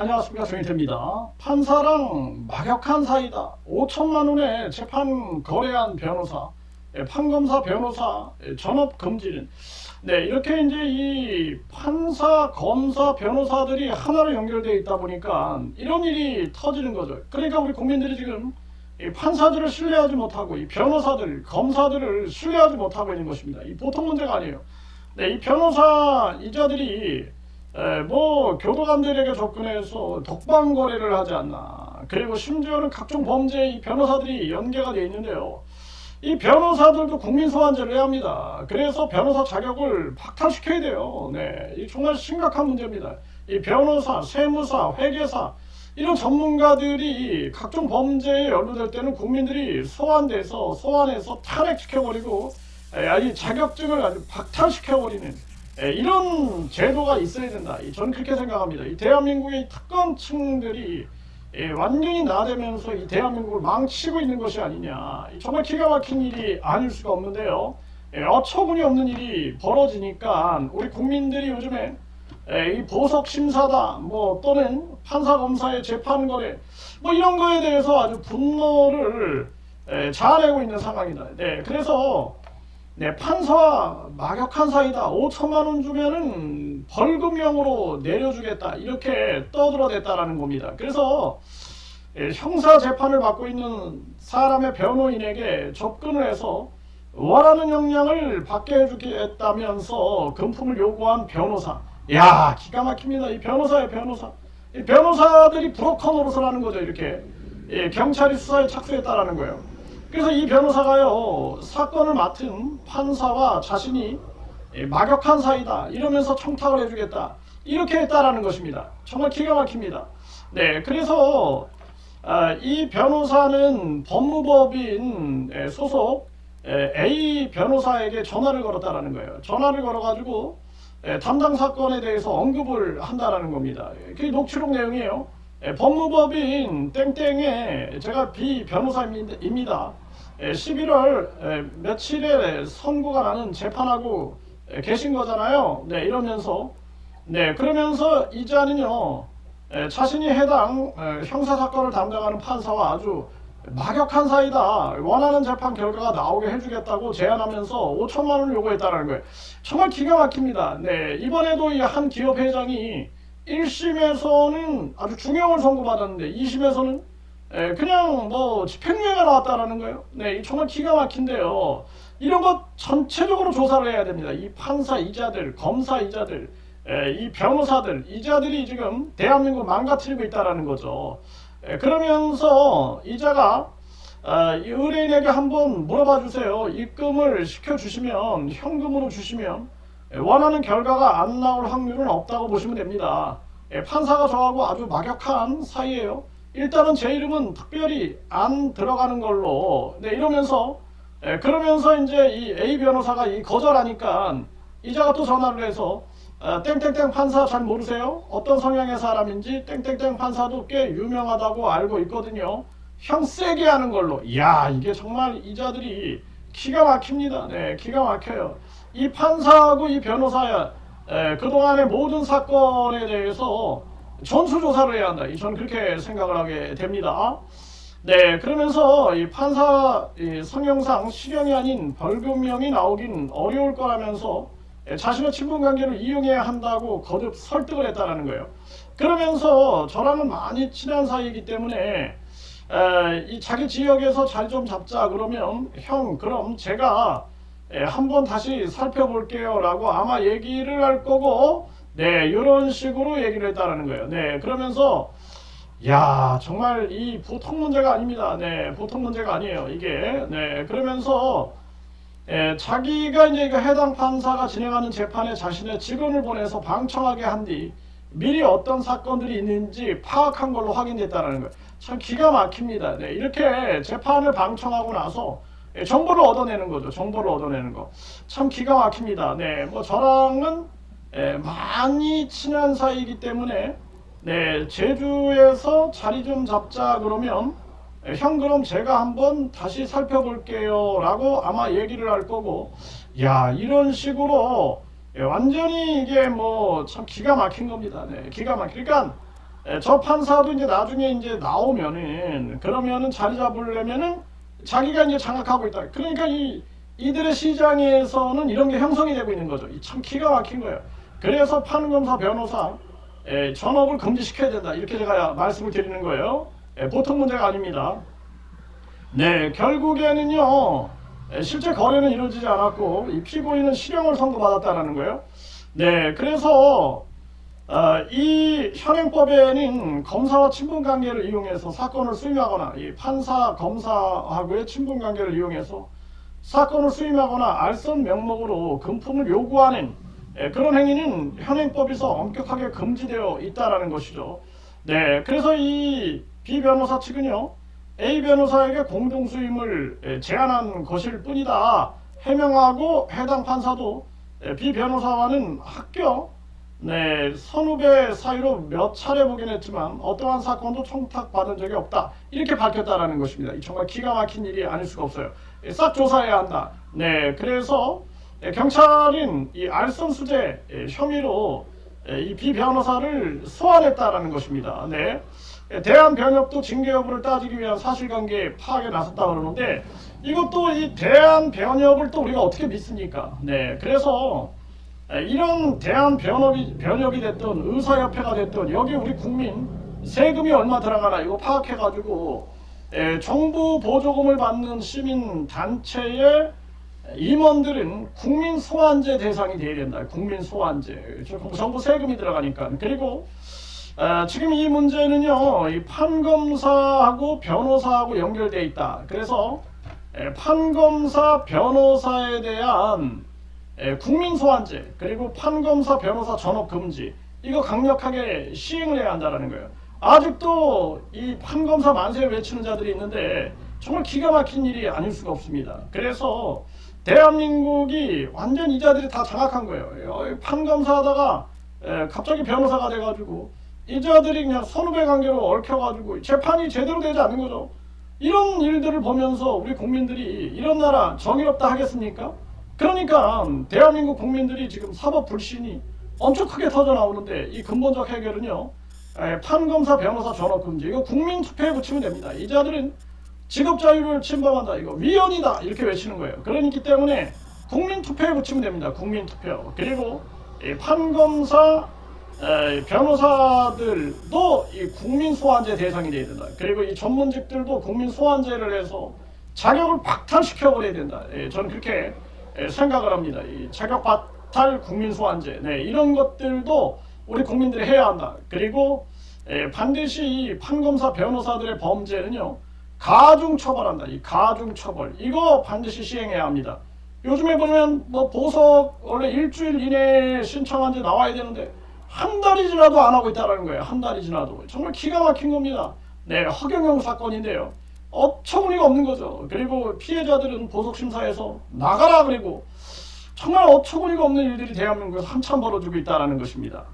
안녕하십니까, 정인태입니다. 판사랑 막역한 사이다. 5천만 원에 재판 거래한 변호사, 판검사 변호사 전업 금지는. 네, 이렇게 이제 이 판사, 검사, 변호사들이 하나로 연결되어 있다 보니까 이런 일이 터지는 거죠. 그러니까 우리 국민들이 지금 이 판사들을 신뢰하지 못하고 이 변호사들, 검사들을 신뢰하지 못하고 있는 것입니다. 이 보통 문제가 아니에요. 네, 이 변호사 이자들이 뭐 교도관들에게 접근해서 독방 거래를 하지 않나. 그리고 심지어는 각종 범죄에 이 변호사들이 연계가 되어 있는데요. 이 변호사들도 국민소환제를 해야 합니다. 그래서 변호사 자격을 박탈시켜야 돼요. 네, 이 정말 심각한 문제입니다. 이 변호사, 세무사, 회계사 이런 전문가들이 각종 범죄에 연루될 때는 국민들이 소환해서 탄핵시켜버리고 이 자격증을 아주 박탈시켜버리는 이런 제도가 있어야 된다. 저는 그렇게 생각합니다. 이 대한민국의 특권층들이 완전히 나대면서 이 대한민국을 망치고 있는 것이 아니냐. 정말 기가 막힌 일이 아닐 수가 없는데요. 어처구니 없는 일이 벌어지니까 우리 국민들이 요즘에 이 보석 심사다, 뭐 또는 판사 검사의 재판 거래, 뭐 이런 거에 대해서 아주 분노를 자아내고 있는 상황이다. 네, 그래서 네, 판사와 막역한 사이다. 5천만 원 주면은 벌금형으로 내려주겠다. 이렇게 떠들어댔다라는 겁니다. 그래서 형사 재판을 받고 있는 사람의 변호인에게 접근을 해서 원하는 형량을 받게 해주겠다면서 금품을 요구한 변호사. 야, 기가 막힙니다. 이 변호사의 변호사. 이 변호사들이 브로커 노릇을 하는 거죠. 이렇게 경찰이 수사에 착수했다라는 거예요. 그래서 이 변호사가요, 사건을 맡은 판사와 자신이 막역한 사이다 이러면서 청탁을 해주겠다 이렇게 했다라는 것입니다. 정말 기가 막힙니다. 네, 그래서 이 변호사는 법무법인 소속 A 변호사에게 전화를 걸었다라는 거예요. 전화를 걸어가지고 담당 사건에 대해서 언급을 한다라는 겁니다. 그게 녹취록 내용이에요. 법무법인 땡땡에 제가 B 변호사입니다. 11월 며칠에 선고가 나는 재판하고 계신 거잖아요. 네, 이러면서 그러면서 이자는요 자신이 해당 형사 사건을 담당하는 판사와 아주 막역한 사이다. 원하는 재판 결과가 나오게 해주겠다고 제안하면서 5천만 원을 요구했다는 거예요. 정말 기가 막힙니다. 네, 이번에도 이 한 기업 회장이 1심에서는 아주 중형을 선고받았는데 2심에서는 그냥 뭐 집행유예가 나왔다라는 거예요. 네, 정말 기가 막힌데요. 이런 것 전체적으로 조사를 해야 됩니다. 이 판사 이자들, 검사 이자들, 이 변호사들 이자들이 지금 대한민국을 망가뜨리고 있다라는 거죠. 그러면서 이자가 이 의뢰인에게 한번 물어봐 주세요. 입금을 시켜주시면 현금으로 주시면 원하는 결과가 안 나올 확률은 없다고 보시면 됩니다. 판사가 저하고 아주 막역한 사이예요. 일단은 제 이름은 특별히 안 들어가는 걸로. 네, 이러면서 그러면서 이제 이 A 변호사가 이 거절하니까 이자가 또 전화를 해서 땡땡땡 판사 잘 모르세요? 어떤 성향의 사람인지 땡땡땡 판사도 꽤 유명하다고 알고 있거든요. 형 세게 하는 걸로. 이야, 이게 정말 이자들이 기가 막힙니다. 네, 기가 막혀요. 이 판사하고 이 변호사야 그동안의 모든 사건에 대해서 전수조사를 해야 한다. 저는 그렇게 생각을 하게 됩니다. 네, 그러면서 이 판사 성형상 실형이 아닌 벌금형이 나오긴 어려울 거라면서 자신의 친분관계를 이용해야 한다고 거듭 설득을 했다는 거예요. 그러면서 저랑은 많이 친한 사이이기 때문에 이 자기 지역에서 자리 좀 잡자 그러면 형 그럼 제가 한번 다시 살펴볼게요 라고 아마 얘기를 할 거고 네, 이런 식으로 얘기를 했다는 거예요. 네, 그러면서 야, 정말 이 보통 문제가 아닙니다. 네, 보통 문제가 아니에요. 이게. 네, 그러면서 자기가 이제 해당 판사가 진행하는 재판에 자신의 직원을 보내서 방청하게 한 뒤 미리 어떤 사건들이 있는지 파악한 걸로 확인됐다는 거예요. 참 기가 막힙니다. 네, 이렇게 재판을 방청하고 나서 정보를 얻어내는 거죠. 정보를 얻어내는 거. 참 기가 막힙니다. 네, 뭐 저랑은 많이 친한 사이이기 때문에 네, 제주에서 자리 좀 잡자 그러면 형 그럼 제가 한번 다시 살펴볼게요 라고 아마 얘기를 할 거고 야 이런 식으로 완전히 이게 뭐 참 기가 막힌 겁니다. 네, 기가 막히니까 저 판사도 이제 나중에 이제 나오면은 그러면은 자리 잡으려면은 자기가 이제 장악하고 있다. 그러니까 이들의 시장에서는 이런 게 형성이 되고 있는 거죠. 참 기가 막힌 거예요. 그래서 판검사, 변호사 전업을 금지시켜야 된다. 이렇게 제가 말씀을 드리는 거예요. 보통 문제가 아닙니다. 네, 결국에는요, 실제 거래는 이루어지지 않았고, 이 피고인은 실형을 선고받았다라는 거예요. 네, 그래서, 이 현행법에는 검사와 친분관계를 이용해서 사건을 수임하거나, 이 판사, 검사하고의 친분관계를 이용해서 사건을 수임하거나 알선 명목으로 금품을 요구하는 그런 행위는 현행법에서 엄격하게 금지되어 있다라는 것이죠. 네, 그래서 이 B 변호사 측은요, A 변호사에게 공동수임을 제안한 것일 뿐이다 해명하고, 해당 판사도 B 변호사와는 합격, 네, 선후배 사이로 몇 차례 보긴 했지만 어떠한 사건도 청탁받은 적이 없다 이렇게 밝혔다라는 것입니다. 정말 기가 막힌 일이 아닐 수가 없어요. 싹 조사해야 한다. 네, 그래서 경찰은 이 알선수재 혐의로 이 B 변호사를 소환했다라는 것입니다. 네. 대한변협도 징계 여부를 따지기 위한 사실관계 파악에 나섰다 그러는데, 이것도 이 대한변협을 또 우리가 어떻게 믿습니까? 네, 그래서 이런 대한변협이 됐든 의사협회가 됐든 여기 우리 국민 세금이 얼마 들어가나 이거 파악해가지고 정부 보조금을 받는 시민 단체의 임원들은 국민 소환제 대상이 돼야 된다. 국민 소환제. 정부 세금이 들어가니까. 그리고 지금 이 문제는요, 이 판검사하고 변호사하고 연결되어 있다. 그래서 판검사, 변호사에 대한 국민 소환제, 그리고 판검사, 변호사 전업 금지, 이거 강력하게 시행을 해야 한다는 거예요. 아직도 이 판검사 만세 외치는 자들이 있는데 정말 기가 막힌 일이 아닐 수가 없습니다. 그래서 대한민국이 완전 이 자들이 다 장악한 거예요. 판검사 하다가 갑자기 변호사가 돼가지고 이 자들이 그냥 선후배 관계로 얽혀가지고 재판이 제대로 되지 않는 거죠. 이런 일들을 보면서 우리 국민들이 이런 나라 정의롭다 하겠습니까? 그러니까 대한민국 국민들이 지금 사법 불신이 엄청 크게 터져 나오는데, 이 근본적 해결은요, 판검사, 변호사 전업 금지, 이거 국민 투표에 붙이면 됩니다. 이 자들은 직업 자유를 침범한다, 이거 위헌이다 이렇게 외치는 거예요. 그러기 때문에 국민 투표에 붙이면 됩니다. 국민 투표. 그리고 판검사, 변호사들도 이 국민 소환제 대상이 돼야 된다. 그리고 이 전문직들도 국민 소환제를 해서 자격을 박탈시켜 버려야 된다. 저는 그렇게 생각을 합니다. 이 자격 박탈 국민 소환제, 네, 이런 것들도 우리 국민들이 해야 한다. 그리고 반드시 이 판검사, 변호사들의 범죄는요, 가중 처벌한다. 이 가중 처벌, 이거 반드시 시행해야 합니다. 요즘에 보면 뭐 보석 원래 일주일 이내에 신청한 지 나와야 되는데 한 달이 지나도 안 하고 있다는 거예요. 한 달이 지나도. 정말 기가 막힌 겁니다. 네, 허경영 사건인데요. 어처구니가 없는 거죠. 그리고 피해자들은 보석심사에서 나가라 그리고 정말 어처구니가 없는 일들이 대한민국에서 한참 벌어지고 있다는 것입니다.